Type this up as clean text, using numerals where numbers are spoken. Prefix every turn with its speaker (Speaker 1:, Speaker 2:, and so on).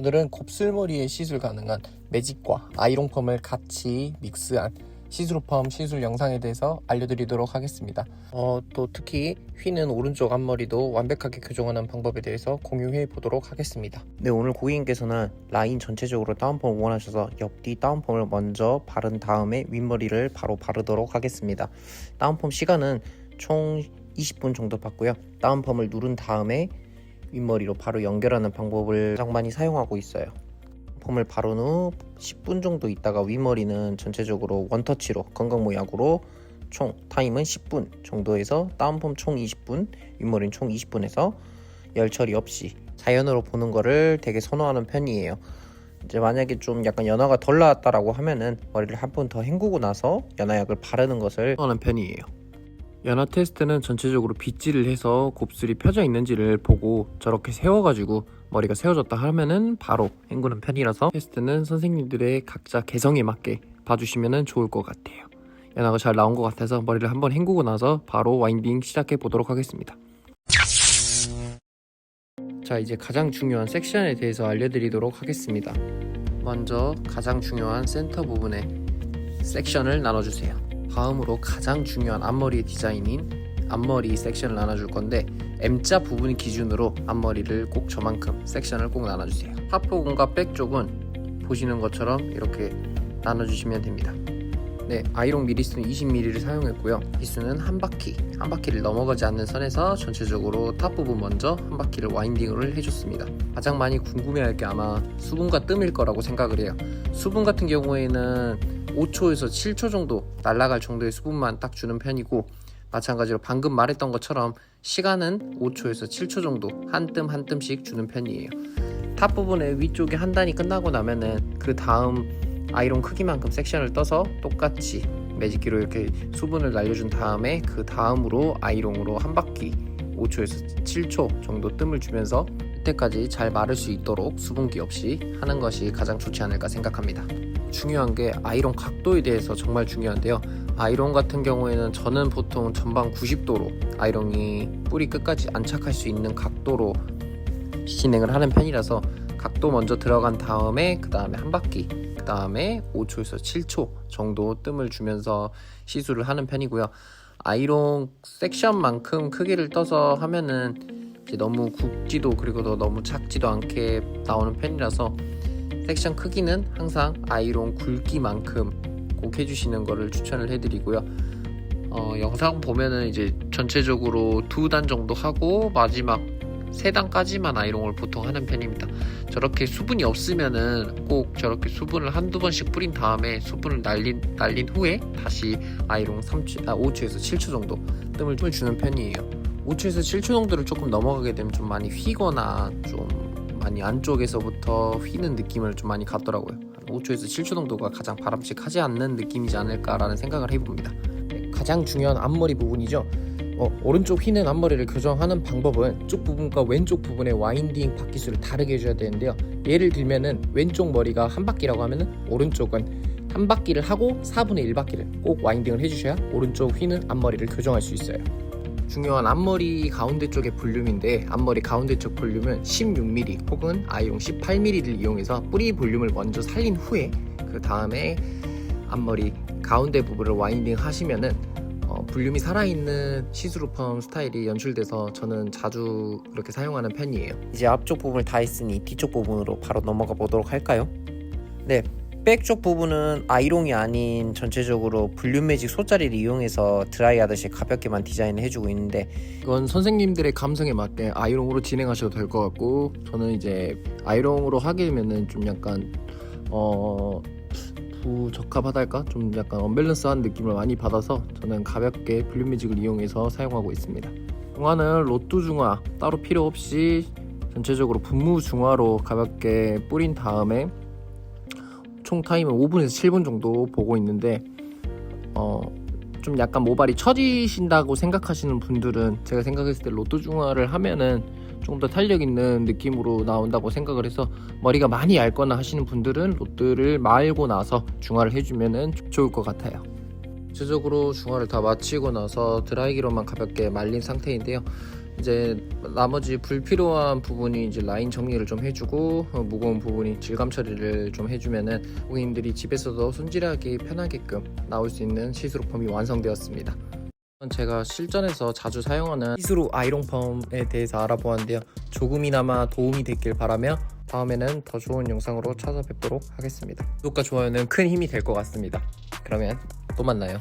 Speaker 1: 오늘은 곱슬머리에 시술 가능한 매직과 아이롱 펌을 같이 믹스한 시스루펌 시술 영상에 대해서 알려드리도록 하겠습니다. 또 특히 휘는 오른쪽 앞머리도 완벽하게 교정하는 방법에 대해서 공유해 보도록 하겠습니다. 네, 오늘 고객님께서는 라인 전체적으로 다운펌을 원하셔서 옆뒤 다운펌을 먼저 바른 다음에 윗머리를 바로 바르도록 하겠습니다. 다운펌 시간은 총 20분 정도 받고요. 다운펌을 누른 다음에 윗머리로 바로 연결하는 방법을 가장 많이 사용하고 있어요. 펌을 바른 후 10분 정도 있다가 윗머리는 전체적으로 원터치로 건강모약으로 총 타임은 10분 정도에서 다운펌 총 20분, 윗머리는 총 20분에서 열 처리 없이 자연으로 보는 거를 되게 선호하는 편이에요. 이제 만약에 좀 약간 연화가 덜 나왔다라고 하면은 머리를 한 번 더 헹구고 나서 연화약을 바르는 것을 선호하는 편이에요. 연화 테스트는 전체적으로 빗질을 해서 곱슬이 펴져 있는지를 보고 저렇게 세워가지고 머리가 세워졌다 하면은 바로 헹구는 편이라서 테스트는 선생님들의 각자 개성에 맞게 봐주시면 좋을 것 같아요. 연화가 잘 나온 것 같아서 머리를 한번 헹구고 나서 바로 와인딩 시작해 보도록 하겠습니다. 자, 이제 가장 중요한 섹션에 대해서 알려드리도록 하겠습니다. 먼저 가장 중요한 센터 부분에 섹션을 나눠주세요. 다음으로 가장 중요한 앞머리의 디자인인 앞머리 섹션을 나눠줄 건데 M자 부분 기준으로 앞머리를 꼭 저만큼 섹션을 꼭 나눠주세요. 탑 부분과 백 쪽은 보시는 것처럼 이렇게 나눠주시면 됩니다. 네, 아이롱 미리수는 20mm를 사용했고요. 비수는 한 바퀴를 넘어가지 않는 선에서 전체적으로 탑 부분 먼저 한 바퀴를 와인딩을 해줬습니다. 가장 많이 궁금해할 게 아마 수분과 뜸일 거라고 생각을 해요. 수분 같은 경우에는 5초에서 7초 정도 날아갈 정도의 수분만 딱 주는 편이고, 마찬가지로 방금 말했던 것처럼 시간은 5초에서 7초 정도 한 뜸씩 주는 편이에요. 탑 부분의 위쪽에 한 단이 끝나고 나면은 그 다음 아이롱 크기만큼 섹션을 떠서 똑같이 매직기로 이렇게 수분을 날려준 다음에 그 다음으로 아이롱으로 한 바퀴 5초에서 7초 정도 뜸을 주면서 끝에까지 잘 마를 수 있도록 수분기 없이 하는 것이 가장 좋지 않을까 생각합니다. 중요한 게 아이롱 각도에 대해서 정말 중요한데요. 아이롱 같은 경우에는 저는 보통 전방 90도로 아이롱이 뿌리 끝까지 안착할 수 있는 각도로 진행을 하는 편이라서 각도 먼저 들어간 다음에 그 다음에 한 바퀴, 그 다음에 5초에서 7초 정도 뜸을 주면서 시술을 하는 편이고요. 아이롱 섹션만큼 크기를 떠서 하면은 이제 너무 굵지도 그리고 너무 작지도 않게 나오는 편이라서 섹션 크기는 항상 아이롱 굵기만큼 꼭 해주시는 거를 추천을 해드리고요. 영상 보면은 이제 전체적으로 2단 정도 하고 마지막 3단까지만 아이롱을 보통 하는 편입니다. 저렇게 수분이 없으면은 꼭 저렇게 수분을 한두 번씩 뿌린 다음에 수분을 날린 후에 다시 아이롱 5초에서 7초 정도 뜸을 주는 편이에요. 5초에서 7초 정도를 조금 넘어가게 되면 좀 많이 휘거나 좀 많이 안쪽에서부터 휘는 느낌을 좀 많이 갖더라고요. 5초에서 7초 정도가 가장 바람직하지 않는 느낌이지 않을까라는 생각을 해봅니다. 가장 중요한 앞머리 부분이죠. 오른쪽 휘는 앞머리를 교정하는 방법은 쪽 부분과 왼쪽 부분의 와인딩 바퀴수를 다르게 해줘야 되는데요. 예를 들면은 왼쪽 머리가 한 바퀴라고 하면은 오른쪽은 한 바퀴를 하고 4분의 1 바퀴를 꼭 와인딩을 해주셔야 오른쪽 휘는 앞머리를 교정할 수 있어요. 중요한 앞머리 가운데 쪽의 볼륨인데, 앞머리 가운데 쪽 볼륨은 16mm 혹은 아이롱 18mm를 이용해서 뿌리 볼륨을 먼저 살린 후에 그 다음에 앞머리 가운데 부분을 와인딩 하시면은 볼륨이 살아있는 시스루펌 스타일이 연출돼서 저는 자주 그렇게 사용하는 편이에요. 이제 앞쪽 부분을 다 했으니 뒤쪽 부분으로 바로 넘어가 보도록 할까요? 네, 백쪽 부분은 아이롱이 아닌 전체적으로 볼륨 매직 소자리를 이용해서 드라이 하듯이 가볍게만 디자인을 해주고 있는데, 이건 선생님들의 감성에 맞게 아이롱으로 진행하셔도 될 것 같고, 저는 이제 아이롱으로 하게 되면은 좀 약간 부적합하달까? 좀 약간 언밸런스한 느낌을 많이 받아서 저는 가볍게 볼륨 매직을 이용해서 사용하고 있습니다. 중화는 로또 중화 따로 필요 없이 전체적으로 분무 중화로 가볍게 뿌린 다음에 총 타임은 5분에서 7분 정도 보고 있는데, 좀 약간 모발이 처지신다고 생각하시는 분들은 제가 생각했을 때 로또 중화를 하면은 조금 더 탄력 있는 느낌으로 나온다고 생각을 해서, 머리가 많이 얇거나 하시는 분들은 로또를 말고 나서 중화를 해주면은 좋을 것 같아요. 전체적으로 중화를 다 마치고 나서 드라이기로만 가볍게 말린 상태인데요. 이제 나머지 불필요한 부분이 이제 라인 정리를 좀 해주고 무거운 부분이 질감 처리를 좀 해주면은 고객님들이 집에서도 손질하기 편하게끔 나올 수 있는 시스루펌이 완성되었습니다. 제가 실전에서 자주 사용하는 시스루 아이롱펌에 대해서 알아보았는데요. 조금이나마 도움이 됐길 바라며 다음에는 더 좋은 영상으로 찾아뵙도록 하겠습니다. 구독과 좋아요는 큰 힘이 될 것 같습니다. 그러면 또 만나요.